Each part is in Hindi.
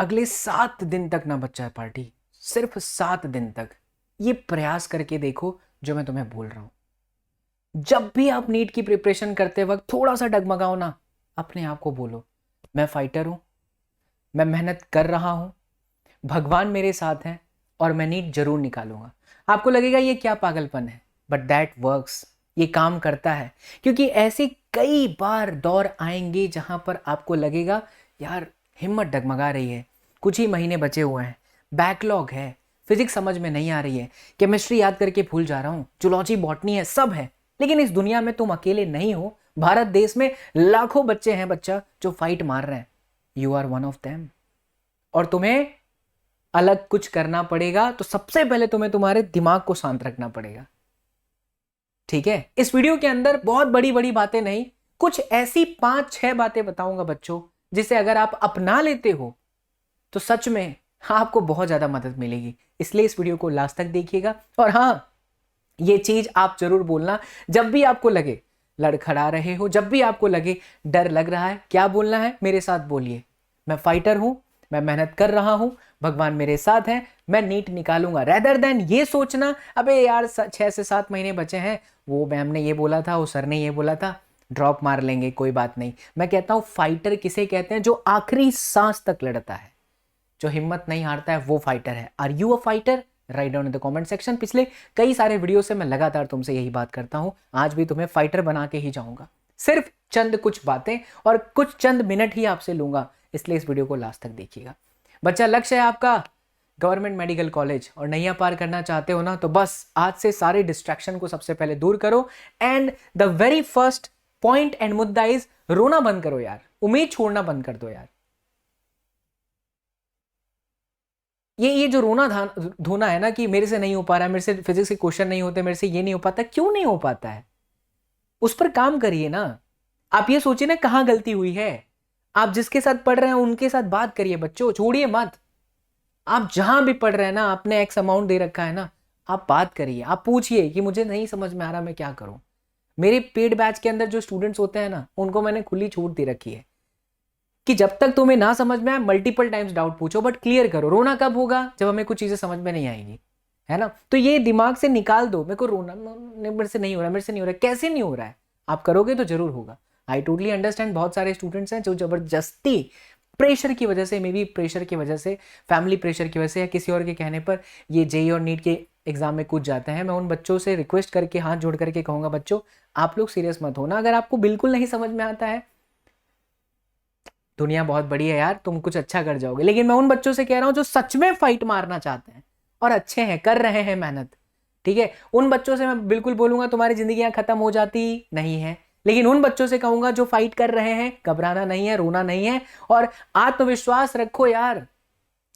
अगले 7 दिन तक ना बच्चा है पार्टी, सिर्फ 7 दिन तक। ये प्रयास करके देखो जो मैं तुम्हें बोल रहा हूं। जब भी आप नीट की प्रिपरेशन करते वक्त थोड़ा सा डगमगाओ ना, अपने आप को बोलो मैं फाइटर हूं, मैं मेहनत कर रहा हूं, भगवान मेरे साथ हैं और मैं नीट जरूर निकालूंगा। आपको लगेगा ये क्या पागलपन है, बट दैट वर्क्स। ये काम करता है, क्योंकि ऐसे कई बार दौर आएंगे जहां पर आपको लगेगा यार हिम्मत डगमगा रही है, कुछ ही महीने बचे हुए हैं, बैकलॉग है, फिजिक्स समझ में नहीं आ रही है, केमिस्ट्री याद करके भूल जा रहा हूं, जूलॉजी बॉटनी है, सब है। लेकिन इस दुनिया में तुम अकेले नहीं हो। भारत देश में लाखों बच्चे हैं बच्चा जो फाइट मार रहे हैं। You are one of them. और तुम्हें अलग कुछ करना पड़ेगा तो सबसे पहले तुम्हें तुम्हारे दिमाग को शांत रखना पड़ेगा। ठीक है, इस वीडियो के अंदर बहुत बड़ी बड़ी बातें नहीं, कुछ ऐसी 5-6 बातें बताऊंगा बच्चों, जिसे अगर आप अपना लेते हो तो सच में आपको बहुत ज्यादा मदद मिलेगी। इसलिए इस वीडियो को लास्ट तक देखिएगा। और हाँ, ये चीज आप जरूर बोलना जब भी आपको लगे लड़खड़ा रहे हो, जब भी आपको लगे डर लग रहा है, क्या बोलना है मेरे साथ बोलिए, मैं फाइटर हूं, मैं मेहनत कर रहा हूं, भगवान मेरे साथ हैं, मैं नीट निकालूंगा। रेदर देन ये सोचना अबे यार 6 से 7 महीने बचे हैं, वो मैम ने ये बोला था, वो सर ने ये बोला था, ड्रॉप मार लेंगे कोई बात नहीं। मैं कहता हूं फाइटर किसे कहते हैं, जो आखिरी सांस तक लड़ता है, जो हिम्मत नहीं हारता है, वो फाइटर है। Are you a fighter? Write down in the comment section. पिछले कई सारे वीडियो से मैं लगातार तुमसे यही बात करता हूं, आज भी तुम्हें फाइटर बना के ही जाऊंगा। सिर्फ चंद कुछ बातें और कुछ चंद मिनट ही आपसे लूंगा, इसलिए इस वीडियो को लास्ट तक देखिएगा। बच्चा, लक्ष्य है आपका गवर्नमेंट मेडिकल कॉलेज और नैया पार करना चाहते हो ना, तो बस आज से सारे डिस्ट्रैक्शन को सबसे पहले दूर करो। And the very first point and मुद्दा इज रोना बंद करो यार, उम्मीद छोड़ना बंद कर दो यार। ये जो रोना धोना है ना कि मेरे से नहीं हो पा रहा है, मेरे से फिजिक्स के क्वेश्चन नहीं होते, मेरे से ये नहीं हो पाता, क्यों नहीं हो पाता है उस पर काम करिए ना। आप ये सोचिए ना कहां गलती हुई है। आप जिसके साथ पढ़ रहे हैं उनके साथ बात करिए बच्चों, छोड़िए मत। आप जहां भी पढ़ रहे हैं ना, आपने एक्स अमाउंट दे रखा है ना, आप बात करिए, आप पूछिए कि मुझे नहीं समझ में आ रहा, मैं क्या करूं। मेरे पेड बैच के अंदर जो स्टूडेंट्स होते हैं ना, उनको मैंने खुली छूट दे रखी है कि जब तक तुम्हें ना समझ में आए मल्टीपल टाइम्स डाउट पूछो, बट क्लियर करो। रोना कब होगा? जब हमें कुछ चीजें समझ में नहीं आएंगी, है ना। तो ये दिमाग से निकाल दो, मेरे को रोना मेरे से नहीं हो रहा, मेरे से नहीं हो रहा। कैसे नहीं हो रहा है? आप करोगे तो जरूर होगा। आई टोटली अंडरस्टैंड, बहुत सारे स्टूडेंट्स हैं जो जबरदस्ती प्रेशर की वजह से, मे बी प्रेशर की वजह से, फैमिली प्रेशर की वजह से या किसी और के कहने पर ये जेई और नीट के एग्जाम में कूद जाते हैं। मैं उन बच्चों से रिक्वेस्ट करके, हाथ जोड़ करके कहूंगा, बच्चों आप लोग सीरियस मत होना। अगर आपको बिल्कुल नहीं समझ में आता है, दुनिया बहुत बड़ी है यार, तुम कुछ अच्छा कर जाओगे। लेकिन मैं उन बच्चों से कह रहा हूं जो सच में फाइट मारना चाहते हैं और अच्छे हैं, कर रहे हैं मेहनत, ठीक है। उन बच्चों से मैं बिल्कुल बोलूंगा तुम्हारी जिंदगी खत्म हो जाती नहीं है। लेकिन उन बच्चों से कहूंगा जो फाइट कर रहे हैं, घबराना नहीं है, रोना नहीं है, और आत्मविश्वास रखो यार,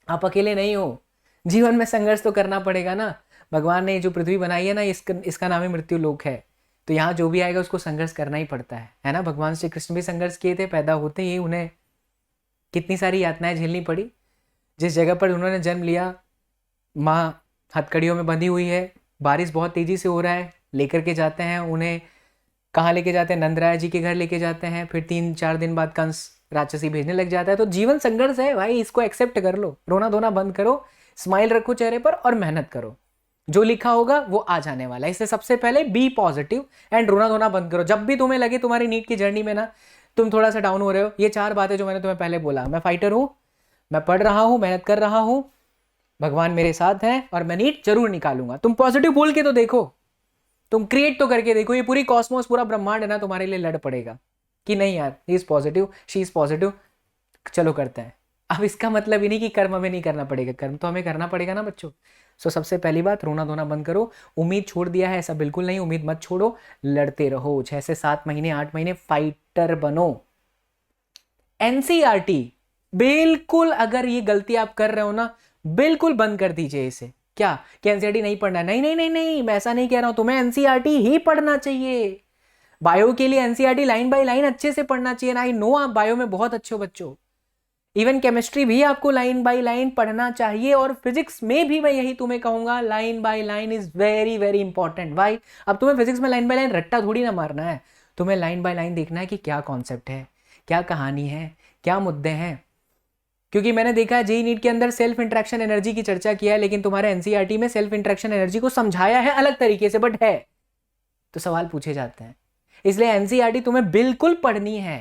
आप अकेले नहीं हो। जीवन में संघर्ष तो करना पड़ेगा ना। भगवान ने जो पृथ्वी बनाई है ना, इसका नाम ही मृत्यु लोक है। तो यहाँ जो भी आएगा उसको संघर्ष करना ही पड़ता है ना। भगवान श्री कृष्ण भी संघर्ष किए थे, पैदा होते ही उन्हें कितनी सारी यातनाएं झेलनी पड़ी। जिस जगह पर उन्होंने जन्म लिया, माँ हथकड़ियों में बंधी हुई है, बारिश बहुत तेजी से हो रहा है, लेकर के जाते हैं उन्हें। कहाँ लेके जाते हैं? नंदराय जी के घर लेके जाते हैं। फिर 3-4 दिन बाद कंस राक्षसी भेजने लग जाता है। तो जीवन संघर्ष है भाई, इसको एक्सेप्ट कर लो, रोना धोना बंद करो, स्माइल रखो चेहरे पर और मेहनत करो। जो लिखा होगा वो आ जाने वाला है। इससे सबसे पहले बी पॉजिटिव एंड रोना धोना बंद करो। जब भी तुम्हें लगे तुम्हारी नीट की जर्नी में ना तुम थोड़ा सा डाउन हो रहे हो, ये 4 बातें जो मैंने तुम्हें पहले बोला, मैं फाइटर हूं, मैं पढ़ रहा हूं, मेहनत कर रहा हूं, भगवान मेरे साथ हैं और मैं नीट जरूर निकालूंगा। तुम पॉजिटिव बोल के तो देखो, तुम क्रिएट तो करके देखो। ये पूरी कॉस्मोस, पूरा ब्रह्मांड है ना, तुम्हारे लिए लड़ पड़ेगा कि नहीं यार, he is positive, she is positive, चलो करते हैं। अब इसका मतलब ही नहीं कि कर्म हमें नहीं करना पड़ेगा, कर्म तो हमें करना पड़ेगा ना बच्चों। सो सबसे पहली बात, रोना धोना बंद करो। उम्मीद छोड़ दिया है ऐसा बिल्कुल नहीं, उम्मीद मत छोड़ो, लड़ते रहो। 6 से 7 महीने, 8 महीने फाइटर बनो। एनसीईआरटी बिल्कुल, अगर ये गलती आप कर रहे हो ना, बिल्कुल बंद कर दीजिए इसे। क्या कि एनसीईआरटी नहीं पढ़ना है? नहीं नहीं नहीं नहीं, मैं ऐसा नहीं कह रहा हूं, तुम्हें एनसीईआरटी ही पढ़ना चाहिए। बायो के लिए एनसीईआरटी लाइन बाय लाइन अच्छे से पढ़ना चाहिए। आई नो आप बायो में बहुत अच्छे हो बच्चों, इवन केमिस्ट्री भी आपको लाइन बाय लाइन पढ़ना चाहिए, और फिजिक्स में भी मैं यही तुम्हें कहूंगा, line by line is very very important. भाई अब तुम्हें फिजिक्स में लाइन बाय लाइन रट्टा थोड़ी ना मारना है, तुम्हें लाइन बाय लाइन देखना है कि क्या कॉन्सेप्ट है, क्या कहानी है, क्या मुद्दे हैं। क्योंकि मैंने देखा है जेईई नीट के अंदर सेल्फ इंटरेक्शन एनर्जी की चर्चा किया है, लेकिन तुम्हारे एनसीईआरटी में सेल्फ इंटरेक्शन एनर्जी को समझाया है अलग तरीके से, बट है तो सवाल पूछे जाते हैं। इसलिए एनसीईआरटी तुम्हें बिल्कुल पढ़नी है।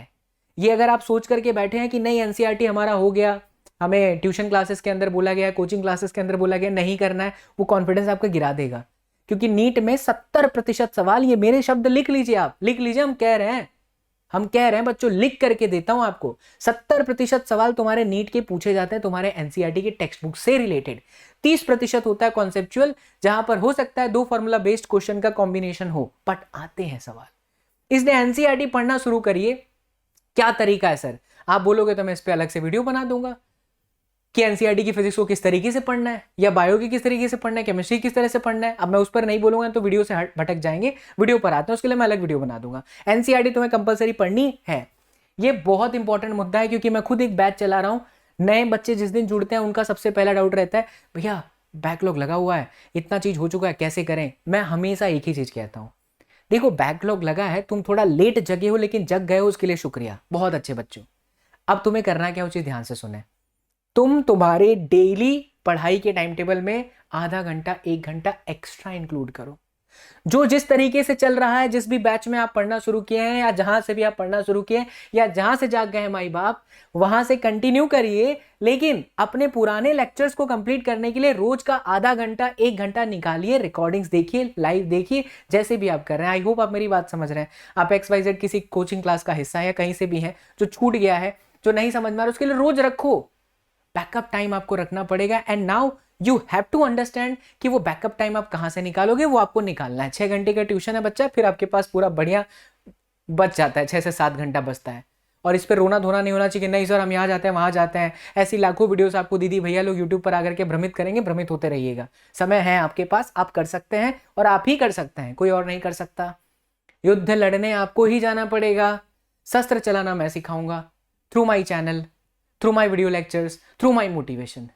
ये अगर आप सोच करके बैठे हैं कि नहीं एनसीईआरटी हमारा हो गया, हमें ट्यूशन क्लासेस के अंदर बोला गया, कोचिंग क्लासेस के अंदर बोला गया, नहीं करना है, वो कॉन्फिडेंस आपका गिरा देगा। क्योंकि नीट में 70% सवाल, ये मेरे शब्द लिख लीजिए, आप लिख लीजिए, हम कह रहे हैं बच्चों, लिख करके देता हूं आपको, 70% सवाल तुम्हारे नीट के पूछे जाते हैं तुम्हारे एनसीईआरटी के टेक्स्ट बुक से रिलेटेड। 30% होता है कॉन्सेप्चुअल, जहां पर हो सकता है 2 फॉर्मूला बेस्ड क्वेश्चन का कॉम्बिनेशन हो, बट आते हैं सवाल। इसलिए एनसीईआरटी पढ़ना शुरू करिए। क्या तरीका है सर? आप बोलोगे तो मैं इस पे अलग से वीडियो बना दूंगा कि एनसीईआरटी की फिजिक्स को किस तरीके से पढ़ना है, या बायो की किस तरीके से पढ़ना है, केमिस्ट्री किस तरह से पढ़ना है। अब मैं उस पर नहीं बोलूंगा तो वीडियो से भटक जाएंगे, वीडियो पर आते हैं, उसके लिए मैं अलग वीडियो बना दूंगा। एनसीईआरटी तुम्हें कंपलसरी पढ़नी है, ये बहुत इंपॉर्टेंट मुद्दा है, क्योंकि मैं खुद एक बैच चला रहा हूं। नए बच्चे जिस दिन जुड़ते हैं उनका सबसे पहला डाउट रहता है, भैया बैकलॉग लगा हुआ है, इतना चीज हो चुका है, कैसे करें। मैं हमेशा एक ही चीज कहता हूं, देखो बैकलॉग लगा है, तुम थोड़ा लेट जगे हो लेकिन जग गए हो, उसके लिए शुक्रिया, बहुत अच्छे बच्चों। अब तुम्हें करना क्या, वो चीज ध्यान से सुने। तुम तुम्हारे डेली पढ़ाई के टाइम टेबल में आधा घंटा 1 घंटा एक्स्ट्रा इंक्लूड करो। जो जिस तरीके से चल रहा है, जिस भी बैच में आप पढ़ना शुरू किए हैं, या जहां से भी आप पढ़ना शुरू किए हैं, या जहां से जाग गए हैं माई बाप, वहां से कंटिन्यू करिए। लेकिन अपने पुराने लेक्चर्स को कंप्लीट करने के लिए रोज का आधा घंटा 1 घंटा निकालिए, रिकॉर्डिंग्स देखिए, लाइव देखिए, जैसे भी आप कर रहे हैं। आई होप आप मेरी बात समझ रहे हैं। आप XYZ किसी कोचिंग क्लास का हिस्सा है या कहीं से भी है, जो छूट गया है, जो नहीं समझ में आ रहा, उसके लिए रोज रखो। बैकअप टाइम आपको रखना पड़ेगा। And now you have to understand कि वो बैकअप टाइम आप कहां से निकालोगे, वो आपको निकालना है। 6 घंटे का ट्यूशन है बच्चा, फिर आपके पास पूरा बढ़िया बच जाता है, 6 से 7 घंटा बचता है। और इस पर रोना धोना नहीं होना चाहिए कि नहीं सर हम यहाँ जाते हैं वहां जाते हैं। ऐसी लाखों वीडियोस आपको दीदी भैया लोग यूट्यूब पर आकर के भ्रमित करेंगे, भ्रमित होते रहिएगा। समय है आपके पास, आप कर सकते हैं, और आप ही कर सकते हैं, कोई और नहीं कर सकता। युद्ध लड़ने आपको ही जाना पड़ेगा। शस्त्र चलाना मैं सिखाऊंगा, through my channel, through my video lectures, through my motivation.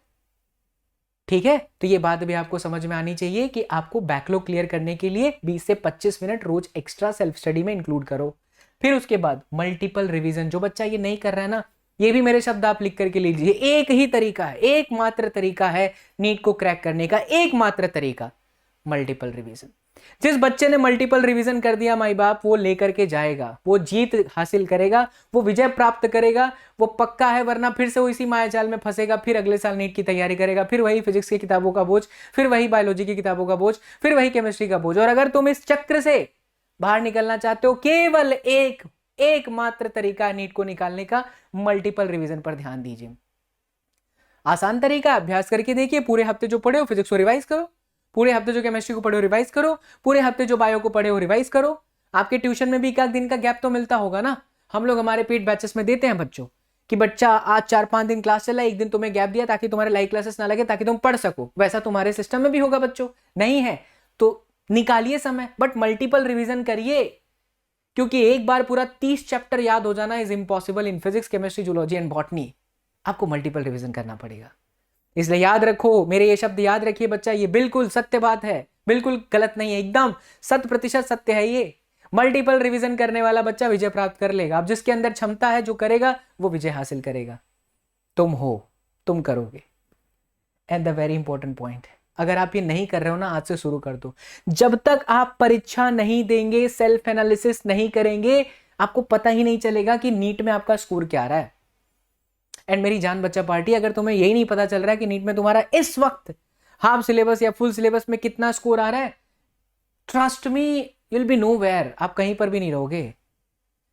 ठीक है, तो ये बात भी आपको समझ में आनी चाहिए कि आपको बैकलॉग क्लियर करने के लिए 20 से 25 मिनट रोज एक्स्ट्रा सेल्फ स्टडी में इंक्लूड करो। फिर उसके बाद मल्टीपल रिवीजन। जो बच्चा ये नहीं कर रहा है ना, ये भी मेरे शब्द आप लिख करके लीजिए। एक ही तरीका है, एकमात्र तरीका है नीट को क्रैक करने का, एकमात्र तरीका, मल्टीपल रिवीजन। जिस बच्चे ने मल्टीपल रिवीजन कर दिया माई बाप, वो लेकर के जाएगा, वो जीत हासिल करेगा, वो विजय प्राप्त करेगा, वो पक्का है। वरना फिर से वो इसी मायाजाल में फंसेगा, फिर अगले साल नीट की तैयारी करेगा, फिर वही फिजिक्स की किताबों का बोझ, फिर वही बायोलॉजी की किताबों का बोझ, फिर वही केमिस्ट्री का बोझ। और अगर तुम इस चक्र से बाहर निकलना चाहते हो, केवल एकमात्र तरीका है नीट को निकालने का, मल्टीपल रिवीजन पर ध्यान दीजिए। आसान तरीका, अभ्यास करके देखिए। पूरे हफ्ते जो पढ़े हो फिजिक्स को रिवाइज करो, पूरे हफ्ते जो केमिस्ट्री को पढ़े हो रिवाइज करो, पूरे हफ्ते जो बायो को पढ़े हो रिवाइज करो। आपके ट्यूशन में भी 1 दिन का गैप तो मिलता होगा ना। हम लोग हमारे पेड बैचेस में देते हैं बच्चों कि बच्चा आज 4-5 दिन क्लास चला, 1 दिन तुम्हें गैप दिया ताकि तुम्हारे लाइव क्लासेस ना लगे, ताकि तुम पढ़ सको। वैसा तुम्हारे सिस्टम में भी होगा बच्चों, नहीं है तो निकालिए समय, बट मल्टीपल रिवीजन करिए। क्योंकि एक बार पूरा 30 चैप्टर याद हो जाना is impossible in physics, chemistry, zoology and botany. आपको मल्टीपल रिवीजन करना पड़ेगा। इसलिए याद रखो, मेरे ये शब्द याद रखिए बच्चा, ये बिल्कुल सत्य बात है, बिल्कुल गलत नहीं है, एकदम 100% सत्य है ये। मल्टीपल रिवीजन करने वाला बच्चा विजय प्राप्त कर लेगा। अब जिसके अंदर क्षमता है, जो करेगा वो विजय हासिल करेगा। तुम हो, तुम करोगे। And the very important point, अगर आप ये नहीं कर रहे हो ना, आज से शुरू कर दो। जब तक आप परीक्षा नहीं देंगे, सेल्फ एनालिसिस नहीं करेंगे, आपको पता ही नहीं चलेगा कि नीट में आपका स्कोर क्या आ रहा है। एंड मेरी जान बच्चा पार्टी, अगर तुम्हें यही नहीं पता चल रहा है कि नीट में तुम्हारा इस वक्त हाफ सिलेबस या फुल सिलेबस में कितना स्कोर आ रहा है, trust me you will be nowhere, आप कहीं पर भी नहीं रहोगे।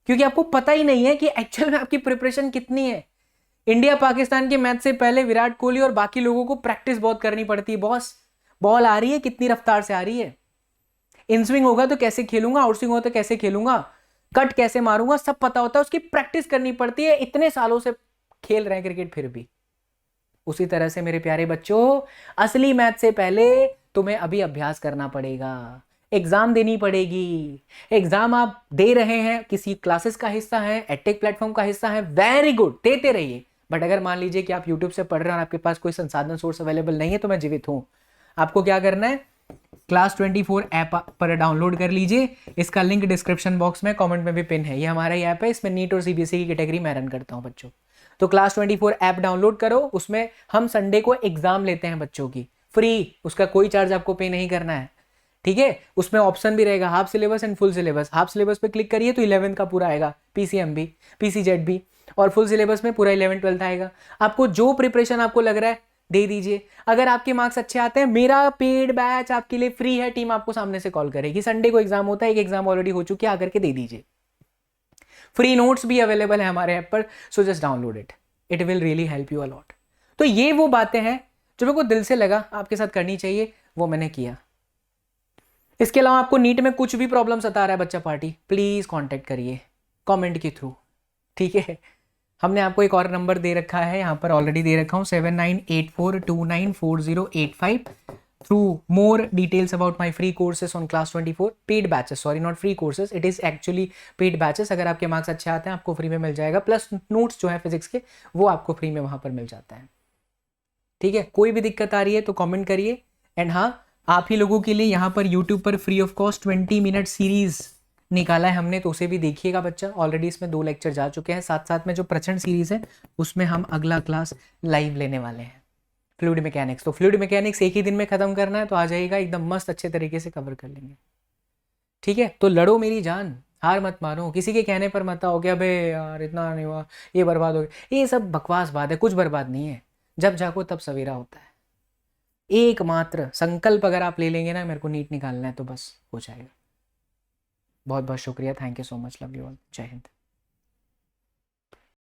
क्योंकि आपको पता ही नहीं है कि एक्चुअल में आपकी प्रिपरेशन कितनी है। इंडिया पाकिस्तान के मैच से पहले विराट कोहली और बाकी लोगों को प्रैक्टिस बहुत करनी पड़ती है। बॉस, बॉल आ रही है, कितनी रफ्तार से आ रही है, इन स्विंग होगा तो कैसे खेलूंगा, आउट स्विंग होगा तो कैसे खेलूंगा, कट कैसे मारूंगा, सब पता होता है। उसकी प्रैक्टिस करनी पड़ती है। इतने सालों से खेल रहे हैं क्रिकेट फिर भी। उसी तरह से मेरे प्यारे बच्चों, असली मैच से पहले तुम्हें अभी अभ्यास करना पड़ेगा, एग्जाम देनी पड़ेगी। एग्जाम आप दे रहे हैं, किसी क्लासेस का हिस्सा है, एडटेक प्लेटफॉर्म का हिस्सा है, वेरी गुड, देते रहिए। बट अगर मान लीजिए कि आप यूट्यूब से पढ़ रहे हैं और आपके पास कोई संसाधन सोर्स अवेलेबल नहीं है, तो मैं जीवित हूं। आपको क्या करना है, क्लास 24 ऐप पर डाउनलोड कर लीजिए। इसका लिंक डिस्क्रिप्शन बॉक्स में, कमेंट में भी पिन है। ये हमारा ऐप है, इसमें नीट और सीबीएसई की कैटेगरी मैं रन करता हूं बच्चों। तो क्लास 24 ऐप डाउनलोड करो, उसमें हम संडे को एग्जाम लेते हैं बच्चों की फ्री, उसका कोई चार्ज आपको पे नहीं करना है, ठीक है। उसमें ऑप्शन भी रहेगा half syllabus and full syllabus. Half syllabus पे क्लिक करिए तो 11th का पूरा आएगा, पीसीएम भी, पीसीजेड भी, और फुल सिलेबस में पूरा 11 12 आएगा। आपको जो प्रिपरेशन आपको लग रहा है दे दीजिए। अगर आपके मार्क्स अच्छे आते हैं, मेरा पेड बैच आपके लिए फ्री है, टीम आपको सामने से कॉल करेगी। संडे को एग्जाम होता है, एक एग्जाम ऑलरेडी हो चुकी है, आकर के दे दीजिए। फ्री नोट्स भी अवेलेबल है हमारे ऐप पर, so just download it will really help you a lot. तो ये वो बातें हैं जो मेरे को दिल से लगा आपके साथ करनी चाहिए, वो मैंने किया। इसके अलावा आपको नीट में कुछ भी प्रॉब्लम सता रहा है बच्चा पार्टी, प्लीज कांटेक्ट करिए कमेंट के थ्रू, ठीक है। हमने आपको एक और नंबर दे रखा है, यहाँ पर ऑलरेडी दे रखा हूँ 7984294085। Through more details about my free courses on class 24 paid batches, sorry not free courses, it is actually paid batches. अगर आपके मार्क्स अच्छे आते हैं आपको फ्री में मिल जाएगा, प्लस नोट्स जो है फिजिक्स के वो आपको फ्री में वहां पर मिल जाता है, ठीक है। कोई भी दिक्कत आ रही है तो कमेंट करिए। एंड हाँ, आप ही लोगों के लिए यहाँ पर यूट्यूब पर free of cost 20 minute series निकाला है हमने, तो उसे भी देखिएगा बच्चा। ऑलरेडी इसमें 2 लेक्चर जा चुके हैं, साथ साथ में जो प्रचंड सीरीज है उसमें हम अगला क्लास लाइव लेने वाले हैं, फ्लूइड मैकेनिक्स। तो फ्लूइड मैकेनिक्स एक ही दिन में खत्म करना है, तो आ जाइएगा, एकदम मस्त अच्छे तरीके से कवर कर लेंगे, ठीक है। तो लड़ो मेरी जान, हार मत मानो, किसी के कहने पर मत आओ कि अबे यार इतना नहीं हुआ, ये बर्बाद हो गया, ये सब बकवास बात है, कुछ बर्बाद नहीं है। जब जागो तब सवेरा होता है। एकमात्र संकल्प अगर आप ले लेंगे ना, मेरे को नीट निकालना है, तो बस हो जाएगा। बहुत बहुत शुक्रिया, thank you so much, love you all, जय हिंद।